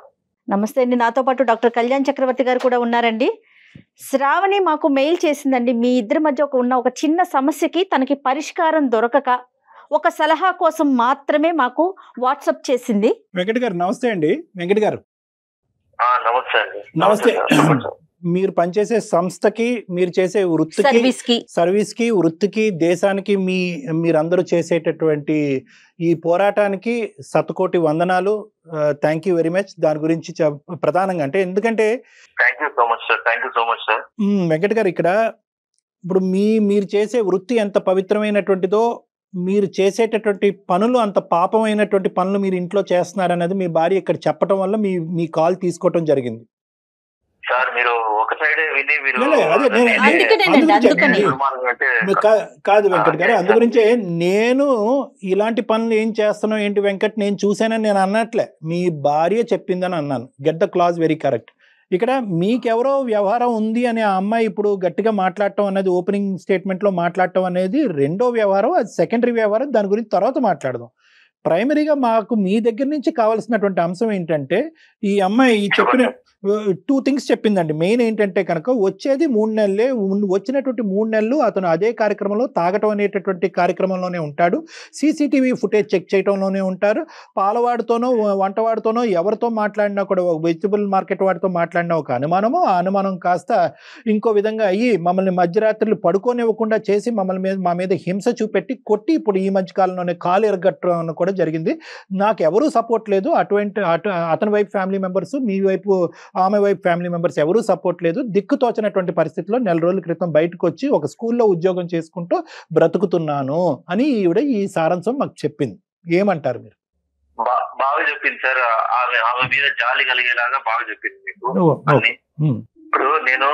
నమస్తే అండి. నాతో పాటు డాక్టర్ కళ్యాణ్ చక్రవర్తి గారు కూడా ఉన్నారండి. శ్రావణి మాకు మెయిల్ చేసిందండి, మీ ఇద్దరి మధ్య ఉన్న ఒక చిన్న సమస్యకి తనకి పరిష్కారం దొరకక ఒక సలహా కోసం మాత్రమే మాకు వాట్సాప్ చేసింది. వెంకట్ గారు నమస్తే అండి. వెంకట్ గారు నమస్తే అండి. నమస్తే. మీరు పనిచేసే సంస్థకి, మీరు చేసే వృత్తికి, సర్వీస్కి, వృత్తికి, దేశానికి మీరందరూ చేసేటటువంటి ఈ పోరాటానికి శతకోటి వందనాలు. Thank you very much. దాని గురించి ప్రధానంగా అంటే ఎందుకంటే వెంకట్ గారు ఇక్కడ ఇప్పుడు మీరు చేసే వృత్తి ఎంత పవిత్రమైనటువంటిదో, మీరు చేసేటటువంటి పనులు అంత పాపమైనటువంటి పనులు మీరు ఇంట్లో చేస్తున్నారనేది మీ భార్య ఇక్కడ చెప్పడం వల్ల మీ కాల్ తీసుకోవటం జరిగింది. సార్ మీరు ఒక సైడే విని కాదు వెంకట్ గారు, అందు గురించే నేను ఇలాంటి పనులు ఏం చేస్తున్నావు ఏంటి వెంకట్, నేను చూసానని నేను అన్నట్లే, మీ భార్య చెప్పిందని అన్నాను. Get the clause very correct. ఇక్కడ మీకెవరో వ్యవహారం ఉంది అని ఆ అమ్మాయి ఇప్పుడు గట్టిగా మాట్లాడటం అనేది, ఓపెనింగ్ స్టేట్మెంట్లో మాట్లాడటం అనేది రెండో వ్యవహారం, అది సెకండరీ వ్యవహారం. దాని గురించి తర్వాత మాట్లాడదాం. ప్రైమరీగా మాకు మీ దగ్గర నుంచి కావాల్సినటువంటి అంశం ఏంటంటే, ఈ అమ్మాయి చెప్పిన 2 థింగ్స్ చెప్పిందండి. మెయిన్ ఏంటంటే కనుక వచ్చేది 3 నెలలే, వచ్చినటువంటి 3 నెలలు అతను అదే కార్యక్రమంలో తాగటం అనేటటువంటి కార్యక్రమంలోనే ఉంటాడు. సీసీటీవీ ఫుటేజ్ చెక్ చేయడంలోనే ఉంటారు. పాలవాడితోనో వంటవాడితోనో ఎవరితో మాట్లాడినా కూడా, వెజిటబుల్ మార్కెట్ వాడితో మాట్లాడినా ఒక అనుమానము, ఆ అనుమానం కాస్త ఇంకో విధంగా అయ్యి మమ్మల్ని మధ్యరాత్రులు పడుకోనివ్వకుండా చేసి మా మీద హింస చూపెట్టి కొట్టి ఇప్పుడు ఈ మధ్య కాలంలోనే కాలు ఎరగట్టడం కూడా జరిగింది. నాకు ఎవరూ సపోర్ట్ లేదు. అతని వైపు ఫ్యామిలీ మెంబర్స్, మీ వైపు ఆమె వైపు ఫ్యామిలీ మెంబర్స్ ఎవరూ సపోర్ట్ లేదు. దిక్కుతోచినటువంటి పరిస్థితిలో 4 రోజుల క్రితం బయటకు వచ్చి ఒక స్కూల్లో ఉద్యోగం చేసుకుంటూ బ్రతుకుతున్నాను అని ఈవిడ ఈ సారాంశం మాకు చెప్పింది. ఏమంటారు మీరు? బాగా చెప్పింది సార్. ఆమె మీద జాలి కలిగేలాగా బాగా చెప్పింది మీకు. ఇప్పుడు నేను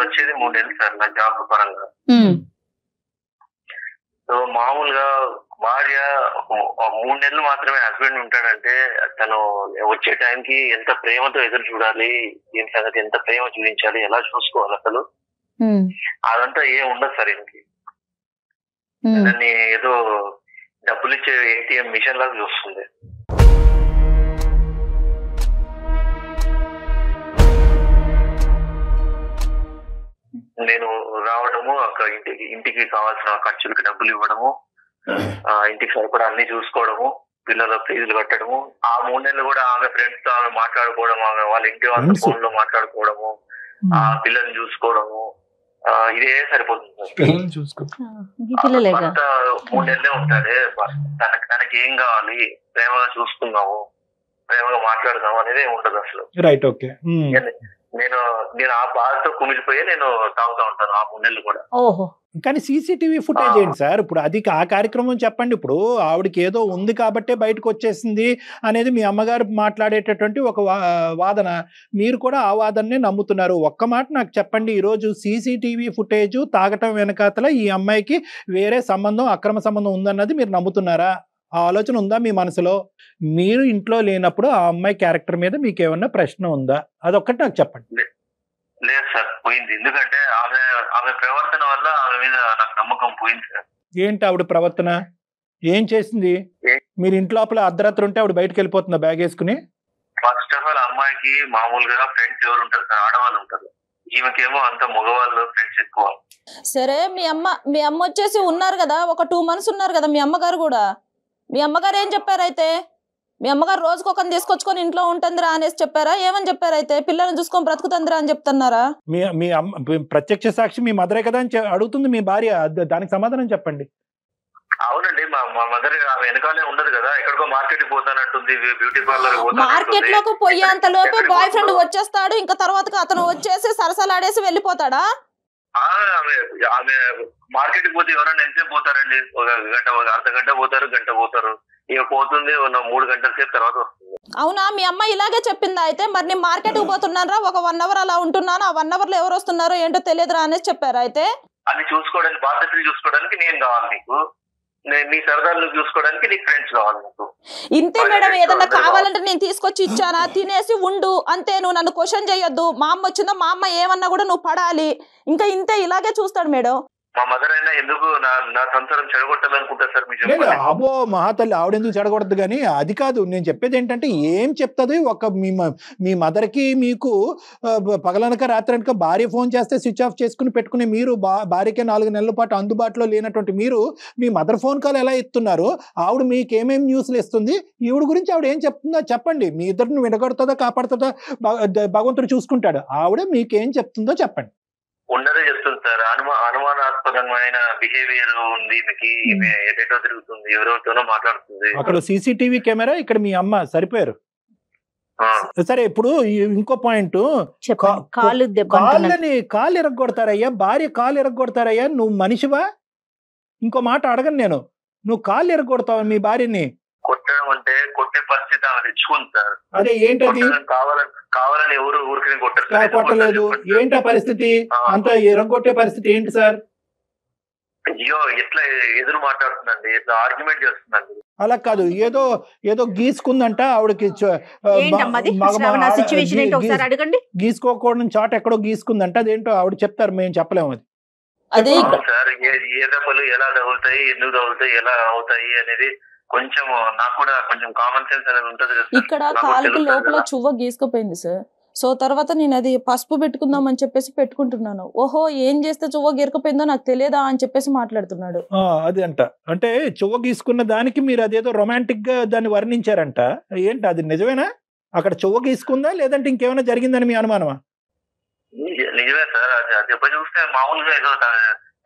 వచ్చేది 3 నెలలు సార్ నా జాబ్ పరంగా. సో మామూలుగా భార్య 3 నెలలు మాత్రమే హస్బెండ్ ఉంటాడంటే తను వచ్చే టైంకి ఎంత ప్రేమతో ఎదురు చూడాలి, దీని సంగతి ఎంత ప్రేమ చూపించాలి, ఎలా చూసుకోవాలి అసలు అదంతా ఏం ఉండదు సార్. ఇంటికి దాన్ని ఏదో డబ్బులు ఇచ్చే ఏటీఎం మిషన్ లాగా చూస్తుంది. నేను రావడము, అక్కడ ఇంటికి కావాల్సిన ఖర్చులకి డబ్బులు ఇవ్వడము, ఇంటికి సరిపడా అన్ని చూసుకోవడము, పిల్లల ఫీజులు కట్టడము. ఆ 3 నెలలు కూడా ఆమె ఫ్రెండ్స్ తో ఆమె మాట్లాడుకోవడం, ఆమె వాళ్ళ ఇంటి వాళ్ళ ఫోన్ లో మాట్లాడుకోవడము, ఆ పిల్లల్ని చూసుకోవడము, ఇదే సరిపోతుంది. 3 నెలలే ఉంటాడే. తనకి ఏం కావాలి, ప్రేమగా చూసుకుందాము, ప్రేమగా మాట్లాడదాము అనేది ఉండదు అసలు. Right, okay. నేను ఆ బాధతో కుమిలిపోయి నేను తాగుతూ ఉంటాను ఆ 3 నెలలు కూడా. ఓహో. కానీ సీసీటీవీ ఫుటేజ్ ఏంటి సార్? ఇప్పుడు అది ఆ కార్యక్రమం చెప్పండి. ఇప్పుడు ఆవిడకి ఏదో ఉంది కాబట్టే బయటకు వచ్చేసింది అనేది మీ అమ్మగారు మాట్లాడేటటువంటి ఒక వాదన. మీరు కూడా ఆ వాదననే నమ్ముతున్నారు. ఒక్క మాట నాకు చెప్పండి, ఈరోజు సీసీటీవీ ఫుటేజ్ తాగటం వెనకాతల ఈ అమ్మాయికి వేరే సంబంధం, అక్రమ సంబంధం ఉందన్నది మీరు నమ్ముతున్నారా? ఆ ఆలోచన ఉందా మీ మనసులో? మీరు ఇంట్లో లేనప్పుడు ఆ అమ్మాయి క్యారెక్టర్ మీద మీకు ఏమన్నా ప్రశ్న ఉందా? అదొక్కటి నాకు చెప్పండి. లేదు సార్, పోయింది. ఎందుకంటే ఆమె ప్రవర్తన వల్ల ఆమె మీద నాకు నమ్మకం పోయింది సార్. ఏంటి ఆవిడ ప్రవర్తన? ఏం చేసింది? మీరు ఇంట్లోపల అర్ధరాత్రి ఉంటే ఆవిడ బయటకు వెళ్ళిపోతుందా బ్యాగ్ వేసుకుని? ఫస్ట్ ఆఫ్ ఆల్ అమ్మాయికి మామూలుగా ఫ్రెండ్స్ ఎవరు ఉంటారు సార్? ఆడవాళ్ళు ఉంటారు. ఈమెకేమో అంత మగవాళ్ళు ఫ్రెండ్స్ ఎక్కువ. సరే, మీ అమ్మ వచ్చేసి ఉన్నారు కదా, ఒక 2 months ఉన్నారు కదా మీ అమ్మగారు కూడా. మీ అమ్మగారు ఏం చెప్పారు అయితే? మీ అమ్మగారు రోజుకు ఒకరిని తీసుకొచ్చుకొని ఇంట్లో ఉంటుందిరా అనేసి చెప్పారా? ఏమని చెప్పారు అయితే? పిల్లల్ని చూసుకొని బ్రతుకుతుందిరా అని చెప్తున్నారా? మీ ప్రత్యక్ష సాక్షి మీ మదరే కదా అని అడుగుతుంది మీ భార్య. దానికి సమాధానం చెప్పండి. అవునండి, మా మదర్ ఆమె వెనకాలే ఉండదు కదా, ఎక్కడికో మార్కెట్ కి పోతానంటుంది, బ్యూటీ పార్లర్ మార్కెట్ లోకి పోయేంత లోపే బాయ్ ఫ్రెండ్ వచ్చేస్తాడు. ఇంకా తర్వాత అతను వచ్చేసి సరసలాడేసి వెళ్ళిపోతాడా? ఆమె మార్కెట్ కి పోతే ఎవరైనా ఎంతసేపు పోతారండి? ఒక గంట, అర్ధ గంట పోతారు, గంట పోతారు. ఇక పోతుంది 3 గంటల సేపు తర్వాత వస్తుంది. అవునా? మీ అమ్మ ఇలాగే చెప్పిందా అయితే? మరి నేను మార్కెట్ కి పోతున్నారా, ఒక 1 hour అలా ఉంటున్నాను, ఆ 1 hour లో ఎవరు వస్తున్నారో ఏంటో తెలియదురా అనేసి చెప్పారా అయితే? అన్ని చూసుకోవడానికి, బాధ్యతలు చూసుకోవడానికి నేను కావాలి నీకు, నీ సరదాలు చూసుకోవడానికి నీకు ఫ్రెండ్స్ కావాలి నీకు. ఇంతే మేడం. ఏదన్నా కావాలంటే నేను తీసుకొచ్చి ఇచ్చానా? తినేసి ఉండు అంతే. నువ్వు నన్ను క్వశ్చన్ చేయొద్దు. మా అమ్మ వచ్చిందో మా అమ్మ ఏమన్నా కూడా నువ్వు పడాలి. ఇంకా ఇంతే, ఇలాగే చూస్తాడు మేడం. మా మదర్ అయినా ఎందుకు నా సంసారం చెడగొట్టాలనుకుంటా సార్? మీరు అబ్బో మహాతల్లి, ఆవిడెందుకు చెడగొడదు? కానీ అది కాదు నేను చెప్పేది. ఏంటంటే ఏం చెప్తుంది? ఒక మీ మదర్కి మీకు పగలనక రాత్రనక భార్య ఫోన్ చేస్తే స్విచ్ ఆఫ్ చేసుకుని పెట్టుకుని మీరు భార్యకే 4 నెలల పాటు అందుబాటులో లేనటువంటి మీరు మీ మదర్ ఫోన్ కాల్ ఎలా ఇస్తున్నారు? ఆవిడ మీకు ఏమేమి న్యూస్లు ఇస్తుంది? ఈవిడ గురించి ఆవిడ ఏం చెప్తుందో చెప్పండి. మీ ఇద్దరిని విడగొడుతుందా కాపాడుతుందా భగవంతుడు చూసుకుంటాడు. ఆవిడ మీకేం చెప్తుందో చెప్పండి. ఉన్నదే చెప్తుంది సార్. అనుమానాస్పదమైన బిహేవియర్ ఉంది మీకు, ఎటో తిరుగుతుంది, ఎవరెవరితోనో మాట్లాడుతుంది. అక్కడ సీసీటీవీ కెమెరా, ఇక్కడ మీ అమ్మ సరిపోయారు. సరే, ఇప్పుడు ఇంకో పాయింట్, కాళ్ళు ఎరగొడతారయ్యా, భార్య కాళ్ళు ఎరగొడతారయ్యా. నువ్వు మనిషివా? ఇంకో మాట అడగను నేను. నువ్వు కాళ్ళు ఎరగొడతావా మీ భార్యని? కొట్టడం అంటే కొట్టే పరిస్థితి ఆమె తెచ్చుకుంది సార్. అదే ఏంటది? కావాలని ఎవరు ఊరికి కొట్టలేదు. ఏంటా పరిస్థితి? అంత ఎరగొట్టే పరిస్థితి ఏంటి సార్? అయ్యో, ఎట్లా ఎదురు మాట్లాడుతుందండి, ఎట్లా ఆర్గ్యుమెంట్ చేస్తుందండి. అలా కాదు, ఏదో గీసుకుందంట ఆవిడకి. గీసుకోకూడని చాట్ ఎక్కడో గీసుకుందంట. అదేంటో ఆవిడ చెప్తారు, మేము చెప్పలేము. అది సార్, ఏ దెబ్బలు ఎలా తగులుతాయి, ఎందుకు తగులుతాయి, ఎలా అవుతాయి అనేది కొంచెం నాకు కూడా కొంచెం కామన్ సెన్స్ అనేది ఉంటది కదా సార్. ఇక్కడ నాకు కాలికి తెలుస్తుంది లోపల కదా. చువ్వ గీసుకుపోయింది సార్. సో తర్వాత నేను అది పసుపు పెట్టుకుందాం అని చెప్పేసి పెట్టుకుంటున్నాను. ఓహో ఏం చేస్తే చువ్వ గీరకపోయిందో నాకు తెలియదా అని చెప్పేసి మాట్లాడుతున్నాడు. అది అంట అంటే చువ్వ గీసుకున్న దానికి మీరు అదేదో రొమాంటిక్ గా దాన్ని వర్ణించారంట. ఏంటి అది నిజమేనా? అక్కడ చువ్వ గీసుకుందా లేదంటే ఇంకేమైనా జరిగిందని మీ అనుమానమా? నిజమే సార్. అది దెబ్బ చూస్తే మామూలుగా ఏదో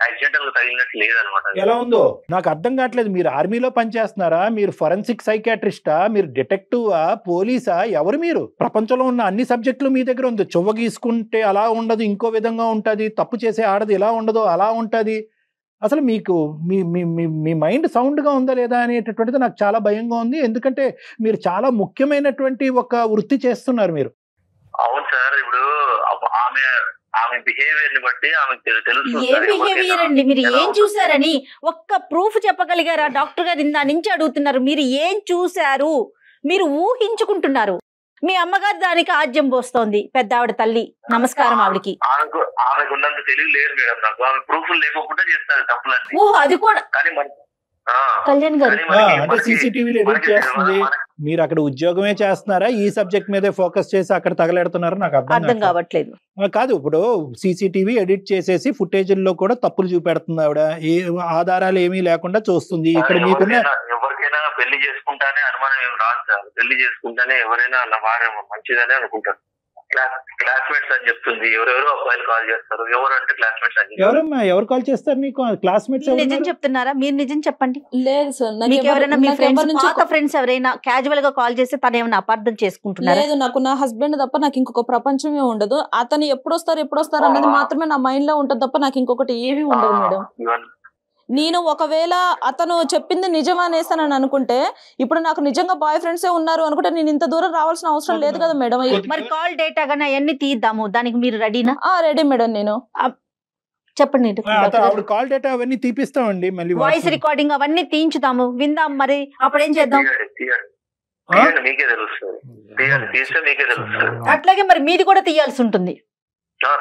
యాక్సిడెంటల్ గా తగిలినట్టు లేదనమాట. ఎలా ఉందో నాకు అర్థం కావట్లేదు. మీరు ఆర్మీలో పనిచేస్తున్నారా? మీరు ఫొరెన్సిక్ సైకాట్రిస్టా? మీరు డిటెక్టివా? పోలీసా? ఎవరు మీరు? ప్రపంచంలో ఉన్న అన్ని సబ్జెక్టులు మీ దగ్గర ఉంది. చువ్వ గీసుకుంటే అలా ఉండదు, ఇంకో విధంగా ఉంటుంది. తప్పు చేసే ఆడది ఇలా ఉండదు, అలా ఉంటుంది. అసలు మీకు మీ మీ మీ మీ మైండ్ సౌండ్గా ఉందా లేదా అనేటటువంటిది నాకు చాలా భయంగా ఉంది. ఎందుకంటే మీరు చాలా ముఖ్యమైనటువంటి ఒక వృత్తి చేస్తున్నారు మీరు. అవును సార్. ఇప్పుడు ఆమె బిహేవియర్ ని బట్టి ఆమెకు తెలుస్తుంది. ఏ బిహేవియర్ అండి? మీరు ఏం చూసారని ఒక్క ప్రూఫ్ చెప్పగలిగారా? డాక్టర్ గారు ఇందా నుంచి అడుగుతున్నారు. మీరు ఏం చూశారు? మీరు ఊహించుకుంటున్నారు. మీ అమ్మగారు దానికి ఆజ్యం పోస్తోంది. పెద్ద ఆవిడ తల్లి, నమస్కారం ఆవిడకి. ఆమెకు ఉన్నంత తెలివి లేదు మేడం నాకు. ఆమె ప్రూఫ్లు లేకుండా చేస్తారు తప్పులన్నీ. ఓహో అది కూడా కానీ కళ్యాణ్ గారు అంటే సీసీటీవీలో ఎడిట్ చేస్తుంది. మీరు అక్కడ ఉద్యోగమే చేస్తున్నారా? ఈ సబ్జెక్ట్ మీదే ఫోకస్ చేసి అక్కడ తగలెడుతున్నారా? నాకు అర్థం కావట్లేదు. కాదు, ఇప్పుడు సీసీటీవీ ఎడిట్ చేసేసి ఫుటేజ్ల్లో కూడా తప్పులు చూపెడుతుంది ఆవిడ. ఏ ఆధారాలు ఏమీ లేకుండా చూస్తుంది. ఇక్కడ మీకున్న ఎవరికైనా పెళ్లి చేసుకుంటానే అనుమానం ఏం రాదు సార్. పెళ్లి చేసుకుంటానే ఎవరైనా అన్న వారే మంచిదనే అనుకుంటారు. క్లాస్మేట్స్ అని చెప్తుంది. ఎవరెవరో అబ్బాయిలు కాల్ చేస్తారు. ఎవరు అంటే క్లాస్మేట్స్ అని. ఎవరమ్మా ఎవరు కాల్ చేస్తారు నీకు? క్లాస్మేట్స్ నిజం చెప్తున్నారా? మీరు నిజం చెప్పండి. లేదు సార్. మీకు ఎవరైనా మీ ఫ్రెండ్స్, పాత ఫ్రెండ్స్ ఎవరైనా క్యాజువల్ గా కాల్ చేసి తను ఏమైనా అపార్థం చేసుకుంటున్నారా? లేదు, నాకు నా హస్బెండ్ తప్ప నాకు ఇంకొక ప్రపంచమే ఉండదు. అతను ఎప్పుడు వస్తారు అన్నది మాత్రమే నా మైండ్ లో ఉంటది తప్ప నాకు ఇంకొకటి ఏమీ ఉండదు మేడం. నేను ఒకవేళ అతను చెప్పింది నిజం అనేసానని అనుకుంటే, ఇప్పుడు నాకు నిజంగా బాయ్ ఫ్రెండ్సే ఉన్నారు అనుకుంటే నేను ఇంత దూరం రావాల్సిన అవసరం లేదు కదా మేడం. మరి కాల్ డేటా గానీ అవన్నీ తీద్దాము. దానికి మీరు రెడీనా? Ready madam. నేను చెప్పండి. కాల్ డేటా అవన్నీ తీపిస్తామండి. మళ్ళీ వాయిస్ రికార్డింగ్ అవన్నీ తీయించుదాము, విందాం. మరి అప్పుడు ఏం చేద్దాం? మీకే తెలుస్తుంది. తీస్తే మీకే తెలుస్తుంది. అట్లాగే మరి మీది కూడా తీయాల్సి ఉంటుంది.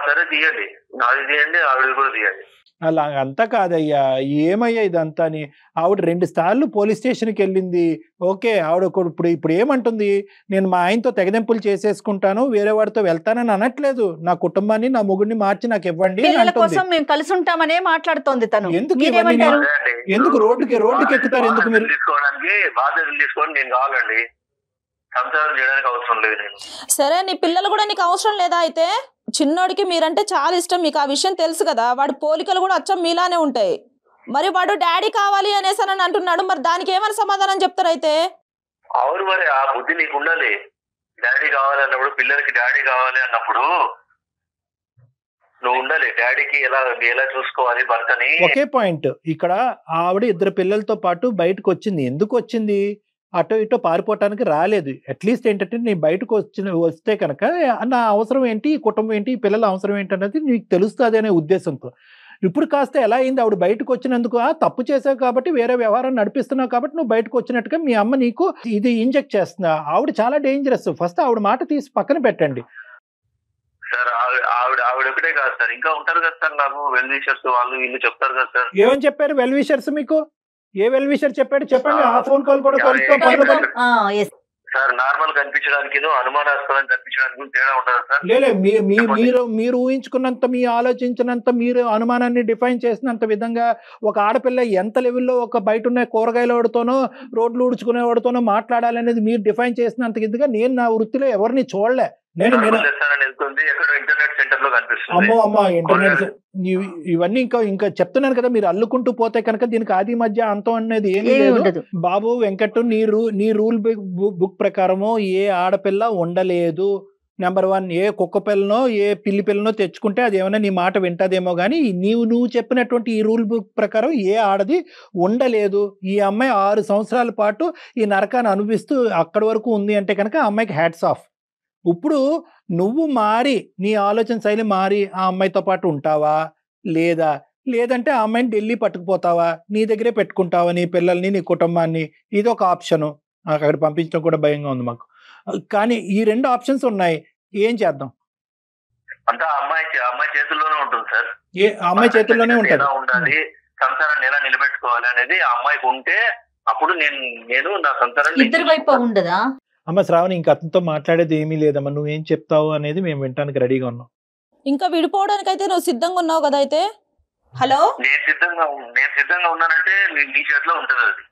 సరే తీయండి. నాది తీయండి, ఆవిడ కూడా తీయండి. అలా అంతా కాదయ్యా. ఏమయ్యా ఇదంతా అని? ఆవిడ 2 సార్లు పోలీస్ స్టేషన్కి వెళ్ళింది. ఓకే, ఆవిడ ఇప్పుడు ఏమంటుంది? నేను మా ఆయనతో తెగదెంపులు చేసేసుకుంటాను, వేరే వాడితో వెళ్తానని అనట్లేదు. నా కుటుంబాన్ని, నా మొగుడిని మార్చి నాకు ఇవ్వండి కోసం మేము కలిసి ఉంటామనే మాట్లాడుతోంది తను. ఎందుకు రోడ్డుకి ఎక్కుతారు? ఎందుకు మీరు తీసుకోవడానికి బాధ్యతలు తీసుకోండి. నేను కావాలండి, సంసారం చేయడానికి అవసరం లేదు. నేను సరే, నీ పిల్లలు కూడా నీకు అవసరం లేదా? అయితే చిన్నోడికి మీరంటే చాలా ఇష్టం, మీకు ఆ విషయం తెలుసు కదా. వాడి పోలికలు కూడా అచ్చం మీలానే ఉంటాయి. మరి వాడు డాడీ కావాలి అనేసి అని అంటున్నాడు. మరి దానికి ఏమైనా సమాధానం చెప్తారు? అయితే అవును, మరి ఆ బుద్ధి నీకు ఉండాలి. డాడీ కావాలి అన్నప్పుడు, పిల్లలకి డాడీ కావాలి అన్నప్పుడు నువ్వు ఉండాలి. డాడీకి ఎలా చూసుకోవాలి భర్తని. ఒకే పాయింట్. ఇక్కడ ఆవిడ 2 పిల్లలతో పాటు బయటకు వచ్చింది. ఎందుకు వచ్చింది? అటో ఇటో పారిపోవటానికి రాలేదు. అట్లీస్ట్ ఏంటంటే నేను బయటకు వస్తే కనుక నా అవసరం ఏంటి, ఈ కుటుంబం ఏంటి, ఈ పిల్లల అవసరం ఏంటి అనేది నీకు తెలుస్తుంది అనే ఉద్దేశంతో. ఇప్పుడు కాస్త ఎలా అయింది? ఆవిడ బయటకు వచ్చినందుకు తప్పు చేసావు కాబట్టి, వేరే వ్యవహారం నడిపిస్తున్నావు కాబట్టి నువ్వు బయటకు వచ్చినట్టుగా మీ అమ్మ నీకు ఇది ఇంజెక్ట్ చేస్తున్నా. ఆవిడ చాలా డేంజరస్. ఫస్ట్ ఆవిడ మాట తీసి పక్కన పెట్టండి సార్. ఆవిడ ఒకటే కాదు సార్, ఇంకా ఉంటారు కదా సార్. నాకు వెల్ విషర్స్ వాళ్ళు వీళ్ళు చెప్తారు కదా సార్. ఏమని చెప్పారు వెల్ విషర్స్ మీకు? ఏ వెల్ విషర్ చెప్పాడు చెప్పండి. ఆ ఫోన్ కాల్ కూడా సార్ నార్మల్ కనిపించడానికి, అనుమానాస్పదం కనిపించడానికి తేడా ఉండదు సార్. లేదు, మీరు ఊహించుకున్నంత, మీ ఆలోచించినంత, మీరు అనుమానాన్ని డిఫైన్ చేసినంత విధంగా ఒక ఆడపిల్ల ఎంత లెవెల్లో ఒక బయట ఉన్న కూరగాయల వాడితోనో, రోడ్లు ఊడ్చుకునే వాడితోనో మాట్లాడాలనేది మీరు డిఫైన్ చేసినంత ఇదిగా నేను నా వృత్తిలో ఎవరిని చూడలే. ఇంటర్నెట్ సెంటర్ లో కనిపిస్తుంది. అమ్మో ఇంటర్నెట్ ఇవన్నీ ఇంకా చెప్తున్నాను కదా. మీరు అల్లుకుంటూ పోతే కనుక దీనికి ఆది మధ్య అంతం అనేది ఏమీ లేదు. బాబు వెంకట్, నీ రూల్ బుక్ ప్రకారము ఏ ఆడపిల్ల ఉండలేదు. నెంబర్ 1, ఏ కుక్క పిల్లనో ఏ పిల్లి పిల్లనో తెచ్చుకుంటే అది ఏమైనా నీ మాట వింటదేమో కానీ నువ్వు చెప్పినటువంటి ఈ రూల్ బుక్ ప్రకారం ఏ ఆడది ఉండలేదు. ఈ అమ్మాయి 6 సంవత్సరాల పాటు ఈ నరకాన్ని అనుభవిస్తూ అక్కడి వరకు ఉంది అంటే కనుక ఆ అమ్మాయికి హ్యాట్స్ ఆఫ్. ఇప్పుడు నువ్వు మారి, నీ ఆలోచన శైలి మారి ఆ అమ్మాయితో పాటు ఉంటావా లేదంటే ఆ అమ్మాయిని ఢిల్లీ పట్టుకుపోతావా, నీ దగ్గరే పెట్టుకుంటావా నీ పిల్లల్ని, నీ కుటుంబాన్ని? ఇది ఒక ఆప్షను. అక్కడ పంపించడం కూడా భయంగా ఉంది మాకు. కానీ ఈ 2 ఆప్షన్స్ ఉన్నాయి. ఏం చేద్దాం? అంతా అమ్మాయి చేతుల్లోనే ఉంటుంది సార్. అమ్మాయి చేతుల్లోనే ఉంటుంది. ఉండాలి, సంసారాన్ని ఎలా నిలబెట్టుకోవాలి అనేది ఆ అమ్మాయికి ఉంటే అప్పుడు నేను నా సంతానం ఇద్దరి వైపు ఉండదా? అమ్మ శ్రావణి, ఇంకా అతనితో మాట్లాడేది ఏమీ లేదమ్మా, నువ్వేం చెప్తావు అనేది మేము వినడానికి రెడీగా ఉన్నాం. ఇంకా విడిపోవడానికి అయితే నువ్వు సిద్ధంగా ఉన్నావు కదా? అయితే హలో, నేను సిద్ధంగా ఉన్నానంటే నీ చేతిలో ఉంటది అది.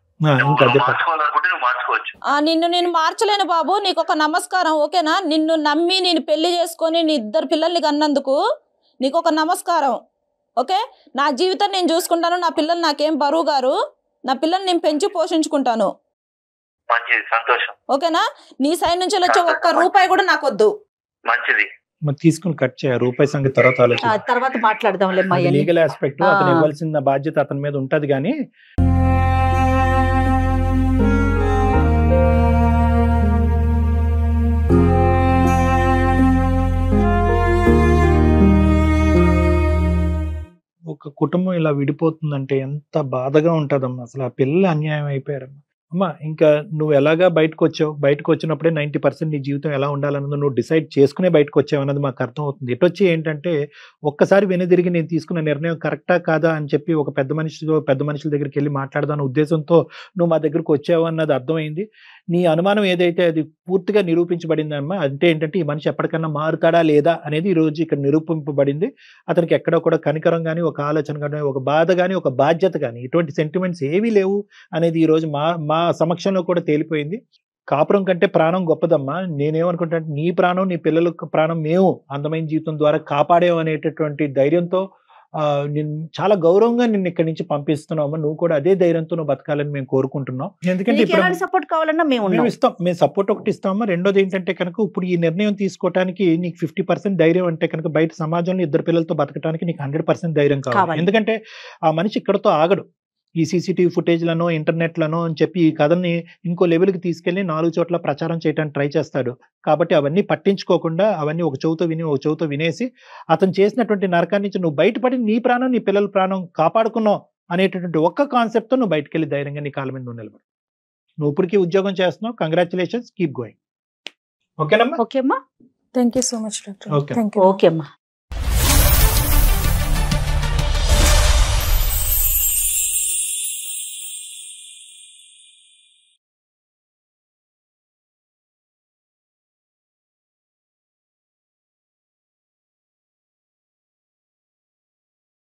ఇంకా అదే మార్చుకోవాలనుకుంటే నువ్వు మార్చుకోవచ్చు. నిన్ను నేను మార్చలేను బాబు, నీకు ఒక నమస్కారం, ఓకేనా? నిన్ను నమ్మి నేను పెళ్లి చేసుకొని నీ 2 పిల్లల్ని కన్నందుకు నీకు ఒక నమస్కారం, ఓకే? నా జీవితం నేను చూసుకుంటాను, నా పిల్లలు నాకేం బరువు గారు, నా పిల్లల్ని నేను పెంచి పోషించుకుంటాను. మంచిది, సంతోషం. ఓకేనా? నీ సైడ్ నుంచి వచ్చే 1 రూపాయి కూడా నాకు వద్దు. మంచిది. తీసుకుని కట్ చేయ రూపాయి సంగతి తర్వాత ఆలోచించు. తర్వాత మాట్లాడదాంలే. లీగల్ ఆస్పెక్ట్ లో అతను ఇవ్వాల్సిన బాధ్యత అతని మీద ఉంటది. కానీ ఒక కుటుంబం ఇలా విడిపోతుందంటే ఎంత బాధగా ఉంటదమ్మా. అసలు ఆ పిల్లలు అన్యాయం అయిపోయారమ్మా. అమ్మా, ఇంకా నువ్వు ఎలాగా బయటకు వచ్చినప్పుడే 90% నీ జీవితం ఎలా ఉండాలన్నది నువ్వు డిసైడ్ చేసుకునే బయటకు వచ్చావు అన్నది మాకు అర్థం అవుతుంది. ఎటొచ్చి ఏంటంటే ఒక్కసారి వెనుదిరిగి నేను తీసుకున్న నిర్ణయం కరెక్టా కాదా అని చెప్పి ఒక పెద్ద మనుషుల దగ్గరికి వెళ్ళి మాట్లాడదాని ఉద్దేశంతో నువ్వు మా దగ్గరకు వచ్చావు అన్నది అర్థమైంది. నీ అనుమానం ఏదైతే అది పూర్తిగా నిరూపించబడిందమ్మా. అంటే ఏంటంటే ఈ మనిషి ఎప్పటికన్నా మారుతాడా లేదా అనేది ఈ రోజు ఇక్కడ నిరూపింపబడింది. అతనికి ఎక్కడో కూడా కనికరం కానీ, ఒక ఆలోచన కానీ, ఒక బాధ కానీ, ఒక బాధ్యత కానీ, ఇటువంటి సెంటిమెంట్స్ ఏవీ లేవు అనేది ఈ రోజు మా సమక్షంలో కూడా తేలిపోయింది. కాపురం కంటే ప్రాణం గొప్పదమ్మా. నేనేమనుకుంటా, నీ ప్రాణం, నీ పిల్లల ప్రాణం మేము అందమైన జీవితం ద్వారా కాపాడేం అనేటటువంటి ధైర్యంతో నేను చాలా గౌరవంగా నిన్ను ఇక్కడి నుంచి పంపిస్తున్నాము. నువ్వు కూడా అదే ధైర్యంతో నువ్వు బతకాలని మేము కోరుకుంటున్నాం. ఎందుకంటే సపోర్ట్ కావాలన్నా మేము ఇస్తాం. మేము సపోర్ట్ ఒకటి ఇస్తామా. రెండోది ఏంటంటే కనుక ఇప్పుడు ఈ నిర్ణయం తీసుకోవడానికి నీకు 50% ధైర్యం అంటే కనుక బయట సమాజంలో 2 పిల్లలతో బతకడానికి నీకు 100% ధైర్యం కావాలి. ఎందుకంటే ఆ మనిషి ఇక్కడతో ఆగడు. ఈ సీసీటీవీ ఫుటేజ్లను, ఇంటర్నెట్లను అని చెప్పి ఈ కథని ఇంకో లెవెల్కి తీసుకెళ్లి 4 చోట్ల ప్రచారం చేయడానికి ట్రై చేస్తాడు. కాబట్టి అవన్నీ పట్టించుకోకుండా అవన్నీ ఒక చెవుతో వినేసి అతను చేసినటువంటి నరకాన్ని నుంచి నువ్వు బయటపడి నీ ప్రాణం, నీ పిల్లల ప్రాణం కాపాడుకున్నావు అనేటటువంటి ఒక్క కాన్సెప్ట్తో నువ్వు బయటకు వెళ్ళి ధైర్యంగా నీ కాళ్ళ మీద నువ్వు నిలబడు. నువ్వు ఇప్పటికీ ఉద్యోగం చేస్తున్నావు. Congratulations, keep going. ఓకేనమ్మా? ఓకేమ్మా. Thank you so much doctor. Okay. Thank you. ఓకేమ్మా.